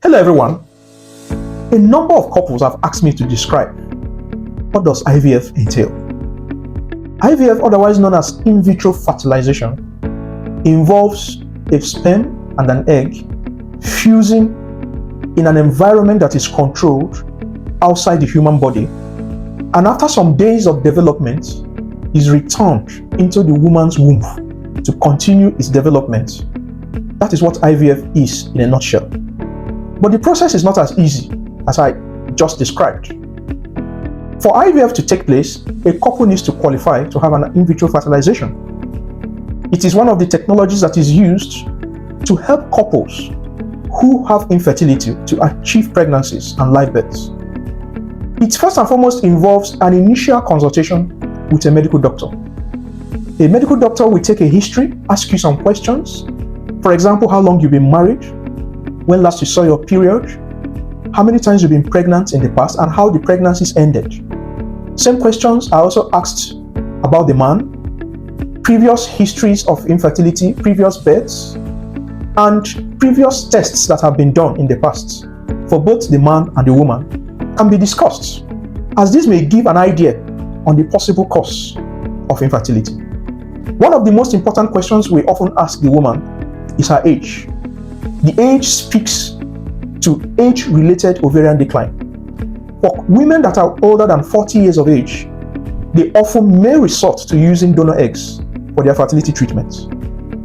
Hello everyone. A number of couples have asked me to describe what does IVF entail. IVF, otherwise known as in vitro fertilization, involves a sperm and an egg fusing in an environment that is controlled outside the human body, and after some days of development is returned into the woman's womb to continue its development. That is what IVF is in a nutshell. But the process is not as easy as I just described. For IVF to take place, a couple needs to qualify to have an in vitro fertilization. It is one of the technologies that is used to help couples who have infertility to achieve pregnancies and live births. It first and foremost involves an initial consultation with a medical doctor. A medical doctor will take a history, ask you some questions. For example, how long you've been married, when last you saw your period, how many times you've been pregnant in the past, and how the pregnancies ended. Same questions are also asked about the man, previous histories of infertility, previous births, and previous tests that have been done in the past for both the man and the woman can be discussed, as this may give an idea on the possible cause of infertility. One of the most important questions we often ask the woman is her age. The age speaks to age-related ovarian decline. For women that are older than 40 years of age, they often may resort to using donor eggs for their fertility treatments.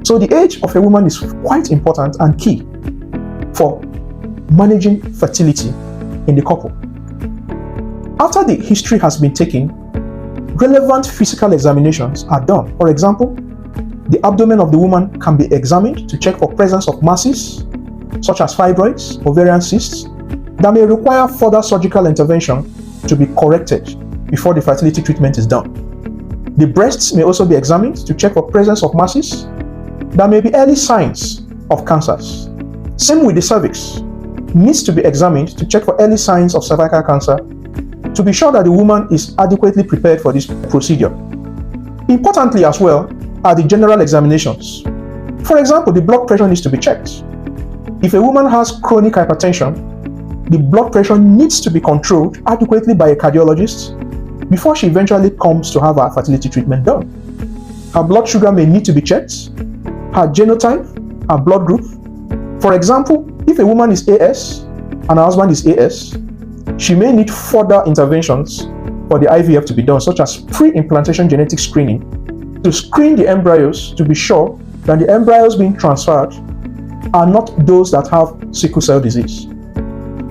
So the age of a woman is quite important and key for managing fertility in the couple. After the history has been taken, relevant physical examinations are done. For example, the abdomen of the woman can be examined to check for presence of masses, such as fibroids, ovarian cysts, that may require further surgical intervention to be corrected before the fertility treatment is done. The breasts may also be examined to check for presence of masses that may be early signs of cancers. Same with the cervix, needs to be examined to check for early signs of cervical cancer to be sure that the woman is adequately prepared for this procedure. Importantly as well are the general examinations. For example, the blood pressure needs to be checked. If a woman has chronic hypertension, the blood pressure needs to be controlled adequately by a cardiologist before she eventually comes to have her fertility treatment done. Her blood sugar may need to be checked, her genotype, her blood group. For example, if a woman is AS and her husband is AS, she may need further interventions for the IVF to be done, such as pre-implantation genetic screening, to screen the embryos to be sure that the embryos being transferred are not those that have sickle cell disease.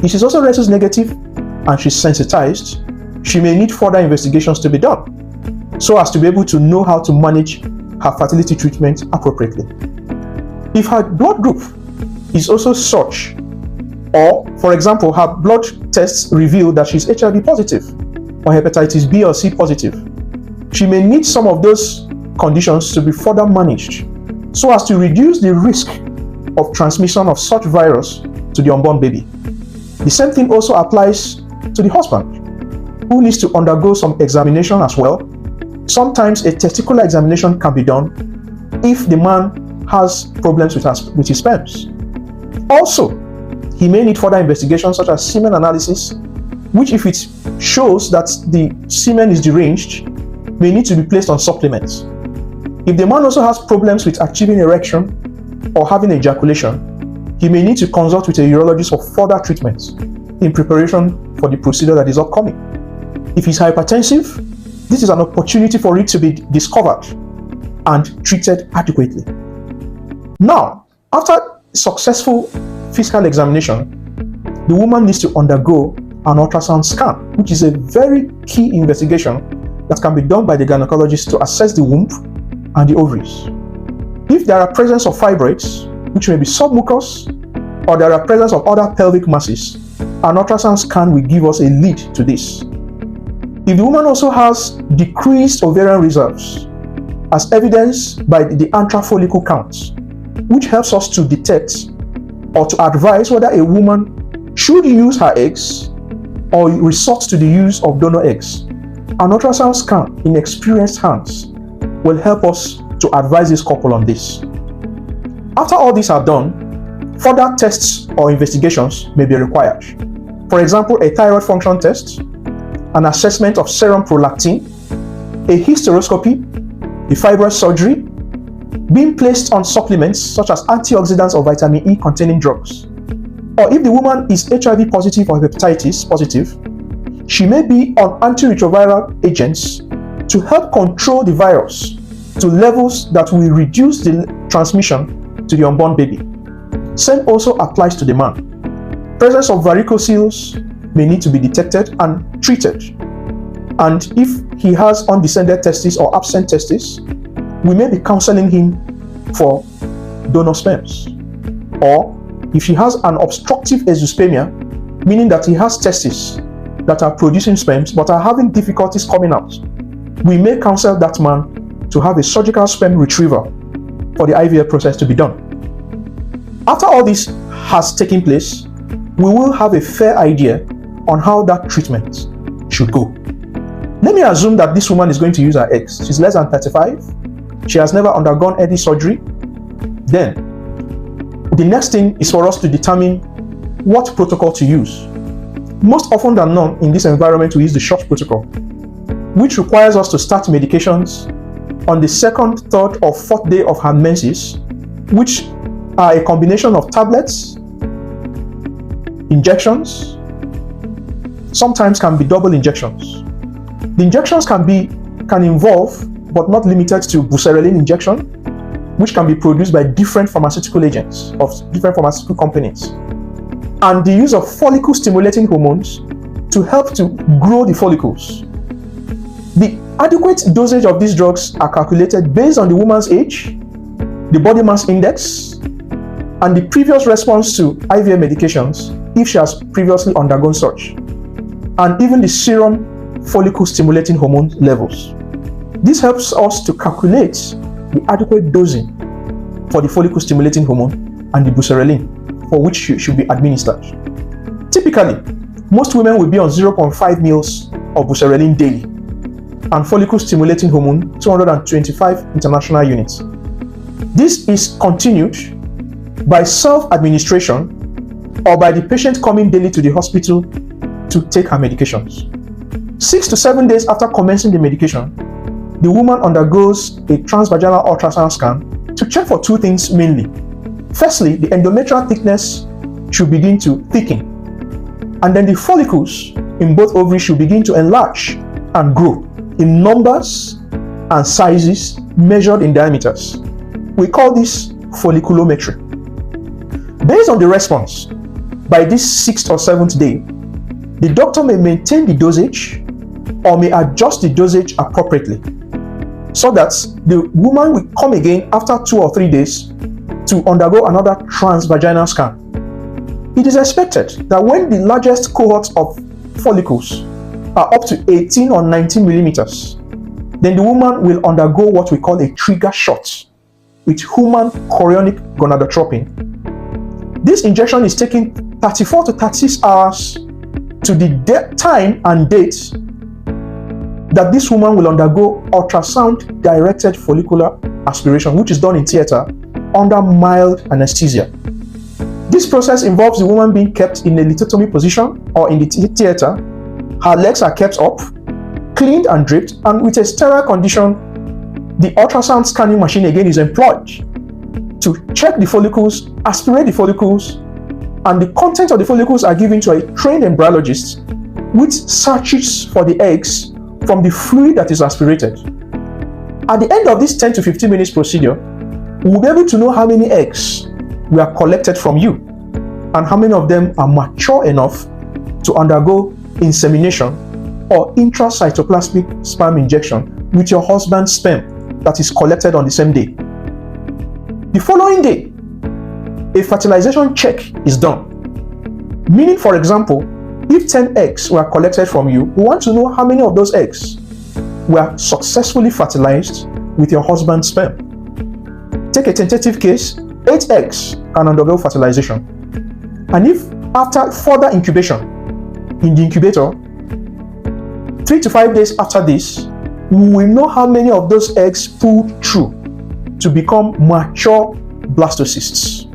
If she's also rhesus negative and she's sensitized, she may need further investigations to be done so as to be able to know how to manage her fertility treatment appropriately. If her blood group is also such, or for example, her blood tests reveal that she's HIV positive or hepatitis B or C positive, she may need some of those conditions to be further managed so as to reduce the risk of transmission of such virus to the unborn baby. The same thing also applies to the husband, who needs to undergo some examination as well. Sometimes a testicular examination can be done if the man has problems with his sperms. Also, he may need further investigations such as semen analysis, which if it shows that the semen is deranged, may need to be placed on supplements. If the man also has problems with achieving erection or having ejaculation, he may need to consult with a urologist for further treatments in preparation for the procedure that is upcoming. If he's hypertensive, this is an opportunity for it to be discovered and treated adequately. Now, after successful physical examination, the woman needs to undergo an ultrasound scan, which is a very key investigation that can be done by the gynecologist to assess the womb and the ovaries. If there are presence of fibroids, which may be submucous, or there are presence of other pelvic masses, an ultrasound scan will give us a lead to this. If the woman also has decreased ovarian reserves, as evidenced by the antral follicle count, which helps us to detect or to advise whether a woman should use her eggs or resort to the use of donor eggs, an ultrasound scan in experienced hands will help us to advise this couple on this. After all these are done, further tests or investigations may be required. For example, a thyroid function test, an assessment of serum prolactin, a hysteroscopy, a fibroid surgery, being placed on supplements such as antioxidants or vitamin E containing drugs. Or if the woman is HIV positive or hepatitis positive, she may be on antiretroviral agents to help control the virus to levels that will reduce the transmission to the unborn baby. Same also applies to the man. Presence of varicocele may need to be detected and treated. And if he has undescended testes or absent testes, we may be counseling him for donor sperms. Or if she has an obstructive azoospermia, meaning that he has testes that are producing sperms but are having difficulties coming out, we may counsel that man to have a surgical sperm retrieval for the IVF process to be done. After all this has taken place, we will have a fair idea on how that treatment should go. Let me assume that this woman is going to use her eggs. She's less than 35. She has never undergone any surgery. Then, the next thing is for us to determine what protocol to use. Most often than not, in this environment, we use the SHORT protocol, which requires us to start medications on the second, third, or fourth day of her menses, which are a combination of tablets, injections, sometimes can be double injections. The injections can involve, but not limited to, buserelin injection, which can be produced by different pharmaceutical agents of different pharmaceutical companies, and the use of follicle-stimulating hormones to help to grow the follicles. The adequate dosage of these drugs are calculated based on the woman's age, the body mass index, and the previous response to IVF medications if she has previously undergone such, and even the serum follicle-stimulating hormone levels. This helps us to calculate the adequate dosing for the follicle-stimulating hormone and the buserelin for which should be administered. Typically, most women will be on 0.5 mils of buserelin daily and follicle-stimulating hormone 225 international units. This is continued by self-administration or by the patient coming daily to the hospital to take her medications. 6 to 7 days after commencing the medication, the woman undergoes a transvaginal ultrasound scan to check for two things mainly. Firstly, the endometrial thickness should begin to thicken, and then the follicles in both ovaries should begin to enlarge and grow in numbers and sizes measured in diameters. We call this folliculometry. Based on the response, by this 6th or 7th day, the doctor may maintain the dosage or may adjust the dosage appropriately, so that the woman will come again after 2 or 3 days to undergo another transvaginal scan. It is expected that when the largest cohort of follicles are up to 18 or 19 millimeters, then the woman will undergo what we call a trigger shot with human chorionic gonadotropin. This injection is taken 34 to 36 hours to the time and date that this woman will undergo ultrasound-directed follicular aspiration, which is done in theater under mild anesthesia. This process involves the woman being kept in a lithotomy position or in the theater. Her legs are kept up, cleaned and draped, and with a sterile condition, the ultrasound scanning machine again is employed to check the follicles, aspirate the follicles, and the contents of the follicles are given to a trained embryologist, which searches for the eggs from the fluid that is aspirated. At the end of this 10 to 15 minutes procedure, we will be able to know how many eggs were collected from you and how many of them are mature enough to undergo insemination or intracytoplasmic sperm injection with your husband's sperm that is collected on the same day. The following day, a fertilization check is done. Meaning, for example, if 10 eggs were collected from you, we want to know how many of those eggs were successfully fertilized with your husband's sperm. Take a tentative case, 8 eggs can undergo fertilization. And if after further incubation in the incubator, 3 to 5 days after this, we will know how many of those eggs pulled through to become mature blastocysts.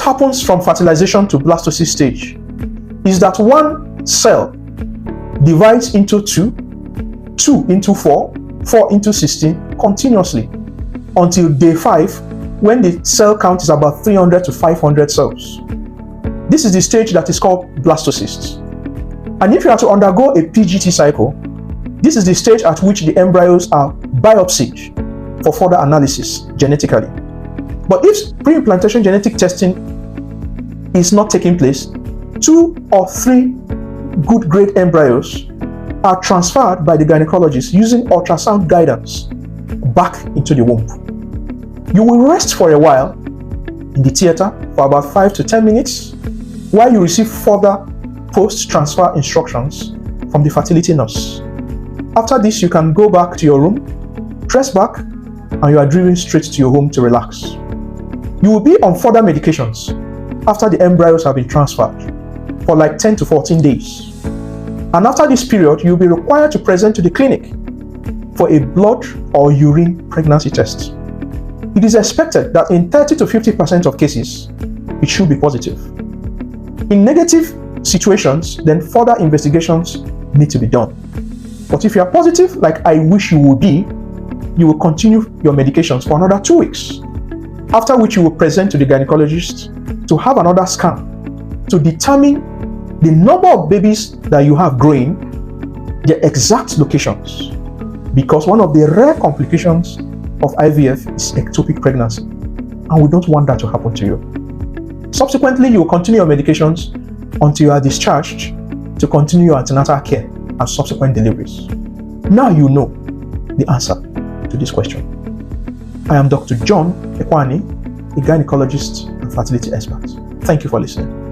happens from fertilization to blastocyst stage is that one cell divides into 2, 2 into 4, 4 into 16 continuously until day 5, when the cell count is about 300 to 500 cells. This is the stage that is called blastocyst. And if you are to undergo a PGT cycle, this is the stage at which the embryos are biopsied for further analysis genetically. But if pre-implantation genetic testing is not taking place, 2 or 3 good grade embryos are transferred by the gynecologist using ultrasound guidance back into the womb. You will rest for a while in the theater for about 5 to 10 minutes while you receive further post-transfer instructions from the fertility nurse. After this, you can go back to your room, dress back, and you are driven straight to your home to relax. You will be on further medications after the embryos have been transferred for like 10 to 14 days. And after this period, you will be required to present to the clinic for a blood or urine pregnancy test. It is expected that in 30 to 50% of cases, it should be positive. In negative situations, then further investigations need to be done. But if you are positive, like I wish you would be, you will continue your medications for another 2 weeks, after which you will present to the gynecologist to have another scan to determine the number of babies that you have growing, their exact locations, because one of the rare complications of IVF is ectopic pregnancy, and we don't want that to happen to you. Subsequently, you will continue your medications until you are discharged to continue your antenatal care and subsequent deliveries. Now you know the answer to this question. I am Dr. John Ekwani, a gynecologist and fertility expert. Thank you for listening.